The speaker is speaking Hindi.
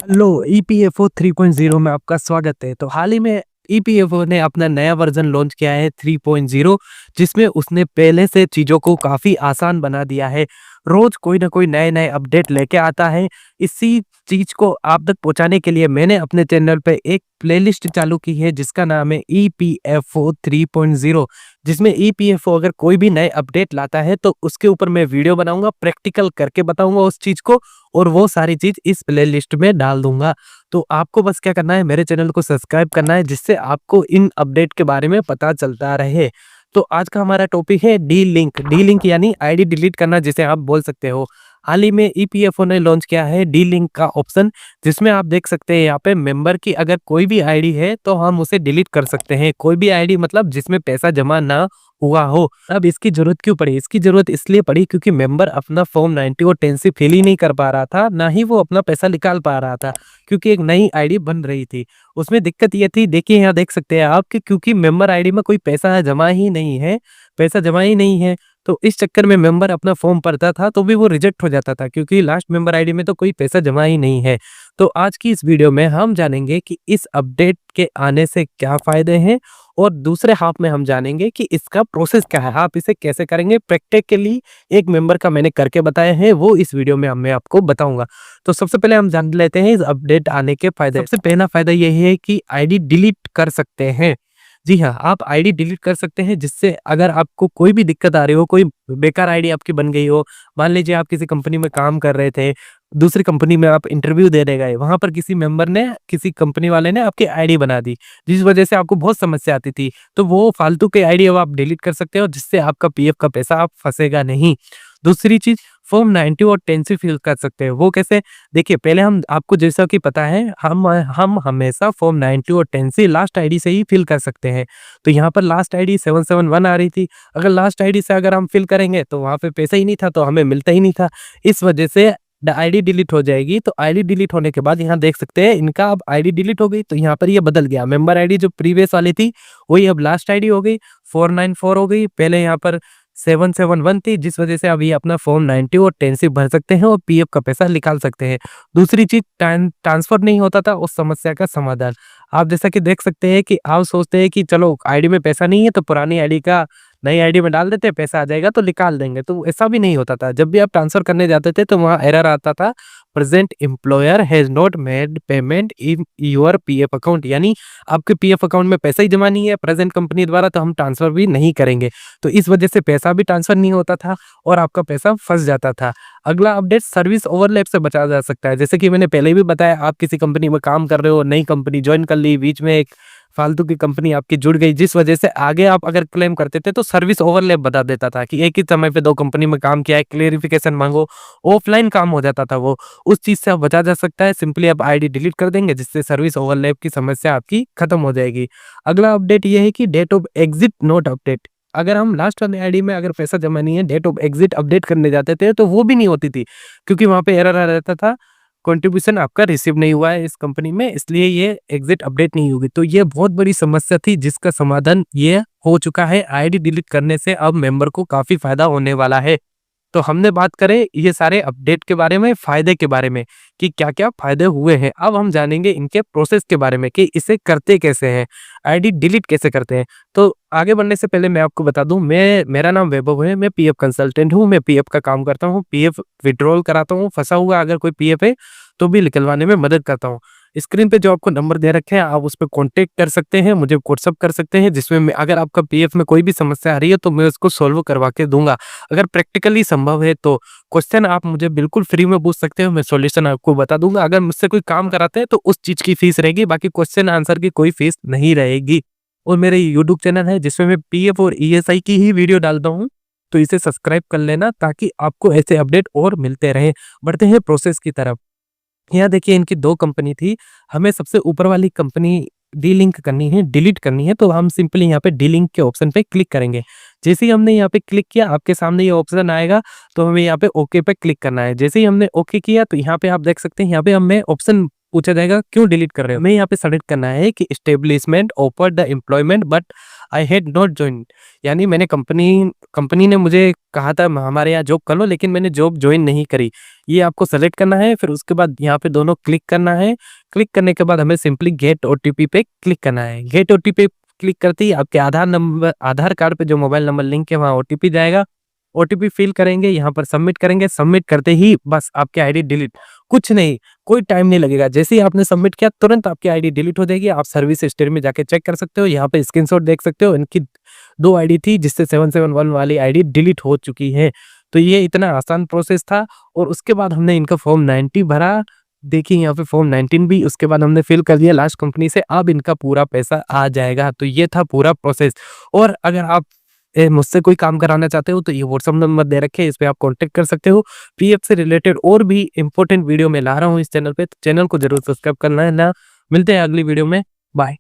हेलो ईपीएफओ 3.0 में आपका स्वागत है। तो हाल ही में ईपीएफओ ने अपना नया वर्जन लॉन्च किया है 3.0, जिसमें उसने पहले से चीज़ों को काफ़ी आसान बना दिया है। रोज़ कोई ना कोई नए नए अपडेट लेके आता है। इसी चीज़ को आप तक पहुंचाने के लिए मैंने अपने चैनल पे एक प्लेलिस्ट चालू की है जिसका नाम है ईपीएफओ 3.0, जिसमें ईपीएफओ अगर कोई भी नए अपडेट लाता है तो उसके ऊपर मैं वीडियो बनाऊंगा, प्रैक्टिकल करके बताऊंगा उस चीज़ को, और वो सारी चीज़ इस प्लेलिस्ट में डाल दूंगा। तो आपको बस क्या करना है, मेरे चैनल को सब्सक्राइब करना है जिससे आपको इन अपडेट के बारे में पता चलता रहे। तो आज का हमारा टॉपिक है डी लिंक यानी आईडी डिलीट करना, जिसे आप बोल सकते हो। हाल ही में ईपीएफओ ने लॉन्च किया है डी लिंक का ऑप्शन, जिसमें आप देख सकते हैं यहाँ पे मेंबर की अगर कोई भी आईडी है तो हम उसे डिलीट कर सकते हैं। कोई भी आईडी मतलब जिसमें पैसा जमा ना हुआ हो। अब इसकी जरूरत क्यों पड़ी? इसकी जरूरत इसलिए पड़ी क्योंकि मेंबर अपना फॉर्म 90 और 10 से फिल ही नहीं कर पा रहा था, ना ही वो अपना पैसा निकाल पा रहा था, क्योंकि एक नई आईडी बन रही थी। उसमें दिक्कत ये थी, देखिए यहाँ देख सकते हैं आप, कि क्योंकि मेंबर आईडी में कोई पैसा जमा ही नहीं है, तो इस चक्कर में मेंबर अपना फॉर्म भरता था तो भी वो रिजेक्ट हो जाता था, क्योंकि लास्ट मेंबर आईडी में तो कोई पैसा जमा ही नहीं है। तो आज की इस वीडियो में हम जानेंगे कि इस अपडेट के आने से क्या फायदे हैं, और दूसरे हाफ में हम जानेंगे कि इसका प्रोसेस क्या है, आप इसे कैसे करेंगे। प्रैक्टिकली एक मेंबर का मैंने करके बताया है, वो इस वीडियो में मैं आपको बताऊंगा। तो सबसे पहले हम जान लेते हैं इस अपडेट आने के फायदे। सबसे पहला फायदा ये है कि आईडी डिलीट कर सकते हैं। जी हाँ, आप आईडी डिलीट कर सकते हैं, जिससे अगर आपको कोई भी दिक्कत आ रही हो, कोई बेकार आईडी आपकी बन गई हो, मान लीजिए आप किसी कंपनी में काम कर रहे थे, दूसरी कंपनी में आप इंटरव्यू देने गए, वहां पर किसी मेंबर ने, किसी कंपनी वाले ने आपकी आईडी बना दी, जिस वजह से आपको बहुत समस्या आती थी, तो वो फालतू के आईडी अब आप डिलीट कर सकते हो, जिससे आपका पीएफ का पैसा आप फंसेगा नहीं। दूसरी चीज, फॉर्म 90 और 10 से फिल कर सकते हैं। वो कैसे? देखिए, पहले हम आपको जैसा कि पता है, हम हमेशा फॉर्म 90 और 10 से लास्ट आईडी से ही फिल कर सकते हैं। तो यहाँ पर लास्ट आईडी 771 आ रही थी। अगर लास्ट आईडी से अगर हम फिल करेंगे तो वहाँ पे पैसा ही नहीं था, तो हमें मिलता ही नहीं था। इस वजह से आईडी डिलीट हो जाएगी। तो आईडी डिलीट होने के बाद यहाँ देख सकते हैं, इनका अब आईडी डिलीट हो गई, तो यहाँ पर ये बदल गया। मेंबर आईडी जो प्रीवियस वाली थी वही अब लास्ट आईडी हो गई, 494 हो गई। पहले यहाँ पर 771 थी, जिस वजह से अब ये अपना फॉर्म 90 और 10 से भर सकते हैं और पीएफ का पैसा निकाल सकते हैं। दूसरी चीज, ट्रांसफर नहीं होता था, उस समस्या का समाधान। आप जैसा कि देख सकते हैं कि आप सोचते हैं कि चलो आईडी में पैसा नहीं है तो पुरानी आईडी का नई आईडी में डाल देते हैं, पैसा आ जाएगा तो निकाल देंगे। तो ऐसा भी नहीं होता था। जब भी आप ट्रांसफर करने जाते थे तो वहाँ एरर आता था, present employer has not made payment in your PF account, यानी आपके पीएफ अकाउंट में पैसा ही जमा नहीं है प्रेजेंट कंपनी द्वारा, तो हम ट्रांसफर भी नहीं करेंगे। तो इस वजह से पैसा भी ट्रांसफर नहीं होता था और आपका पैसा फंस जाता था। अगला अपडेट, सर्विस ओवरलैप से बचा जा सकता है। जैसे कि मैंने पहले भी बताया, आप किसी कंपनी में काम कर रहे हो, नई कंपनी ज्वाइन कर ली, बीच में एक फालतू की कंपनी आपकी जुड़ गई, जिस वजह से आगे आप अगर क्लेम करते थे तो सर्विस ओवरलैप बता देता था कि एक ही समय पे दो कंपनी में काम किया है, क्लेरिफिकेशन मांगो। ऑफलाइन काम हो जाता था वो, उस चीज से अब बचा जा सकता है। सिंपली आप आईडी डिलीट कर देंगे, जिससे सर्विस ओवरलैप की समस्या आपकी खत्म हो जाएगी। अगला अपडेट ये है कि date of exit note update. अगर हम लास्ट वाली आईडी में अगर पैसा जमा नहीं है, डेट ऑफ एग्जिट अपडेट करने जाते थे तो वो भी नहीं होती थी, क्योंकि वहां पे एरर आ रहता था, कंट्रीब्यूशन आपका रिसीव नहीं हुआ है इस कंपनी में, इसलिए ये एग्जिट अपडेट नहीं होगी। तो ये बहुत बड़ी समस्या थी, जिसका समाधान ये हो चुका है। आईडी डिलीट करने से अब मेंबर को काफी फायदा होने वाला है। तो हमने बात करें ये सारे अपडेट के बारे में, फायदे के बारे में, कि क्या क्या फायदे हुए हैं। अब हम जानेंगे इनके प्रोसेस के बारे में, कि इसे करते कैसे हैं, आईडी डिलीट कैसे करते हैं। तो आगे बढ़ने से पहले मैं आपको बता दूं, मेरा नाम वैभव है, मैं पीएफ कंसल्टेंट हूं। मैं पीएफ का काम करता हूं, पीएफ विड्रॉल कराता हूं, फंसा हुआ अगर कोई पीएफ है तो भी निकलवाने में मदद करता हूं। स्क्रीन पे जो आपको नंबर दे रखे हैं, आप उस पर कॉन्टेक्ट कर सकते हैं, मुझे व्हाट्सअप कर सकते हैं, जिसमें अगर आपका पीएफ में कोई भी समस्या आ रही है तो मैं उसको सोल्व करवा के दूंगा। अगर प्रैक्टिकली संभव है तो क्वेश्चन आप मुझे बिल्कुल फ्री में पूछ सकते हो, मैं सॉल्यूशन आपको बता दूंगा। अगर मुझसे कोई काम कराते हैं तो उस चीज की फीस रहेगी, बाकी क्वेश्चन आंसर की कोई फीस नहीं रहेगी। और मेरे यूट्यूब चैनल है जिसमें मैं पीएफ और ईएसआई की ही वीडियो डालता हूँ, तो इसे सब्सक्राइब कर लेना ताकि आपको ऐसे अपडेट और मिलते रहे। बढ़ते हैं प्रोसेस की तरफ। यहाँ देखिए, इनकी दो कंपनी थी, हमें सबसे ऊपर वाली कंपनी डी लिंक करनी है, डिलीट करनी है, तो हम सिंपली यहाँ पे डी लिंक के ऑप्शन पे क्लिक करेंगे। जैसे ही हमने यहाँ पे क्लिक किया, आपके सामने ये ऑप्शन आएगा, तो हमें यहाँ पे ओके पे क्लिक करना है। जैसे ही हमने ओके किया तो यहाँ पे आप देख सकते हैं, यहाँ पे हमें ऑप्शन पूछा जाएगा क्यों डिलीट कर रहे हो। हमें यहाँ पे सेलेक्ट करना है कि establishment offer the employment but I had not join, यानी मैंने कंपनी ने मुझे कहा था हमारे यहाँ जॉब कर लो, लेकिन मैंने जॉब जॉइन नहीं करी। ये आपको सेलेक्ट करना है, फिर उसके बाद यहाँ पे दोनों क्लिक करना है। क्लिक करने के बाद हमें सिंपली गेट ओटीपी पे क्लिक करना है। गेट ओटीपी क्लिक करते ही आपके आधार कार्ड पे जो मोबाइल नंबर लिंक है वहाँ ओटीपी जाएगा। ओटीपी फिल करेंगे, यहाँ पर सबमिट करेंगे। सबमिट करते ही बस आपकी आईडी डिलीट, कुछ नहीं, कोई टाइम नहीं लगेगा। जैसे ही आपने सबमिट किया तुरंत आपकी आईडी डिलीट हो जाएगी। आप सर्विस हिस्ट्री में जाके चेक कर सकते हो, यहाँ पे स्क्रीनशॉट देख सकते हो। इनकी 2 आईडी थी जिससे 771 वाली आईडी डिलीट हो चुकी है। तो ये इतना आसान प्रोसेस था। और उसके बाद हमने इनका फॉर्म 90 भरा। देखिए यहाँ पे फॉर्म 19 भी उसके बाद हमने फिल कर दिया लास्ट कंपनी से। अब इनका पूरा पैसा आ जाएगा। तो ये था पूरा प्रोसेस। और अगर आप मुझसे कोई काम कराना चाहते हो तो ये व्हाट्सएप नंबर दे रखे हैं, इस पे आप कांटेक्ट कर सकते हो। पीएफ से रिलेटेड और भी इंपॉर्टेंट वीडियो मैं ला रहा हूँ इस चैनल पे, तो चैनल को जरूर सब्सक्राइब करना है ना। मिलते हैं अगली वीडियो में, बाय।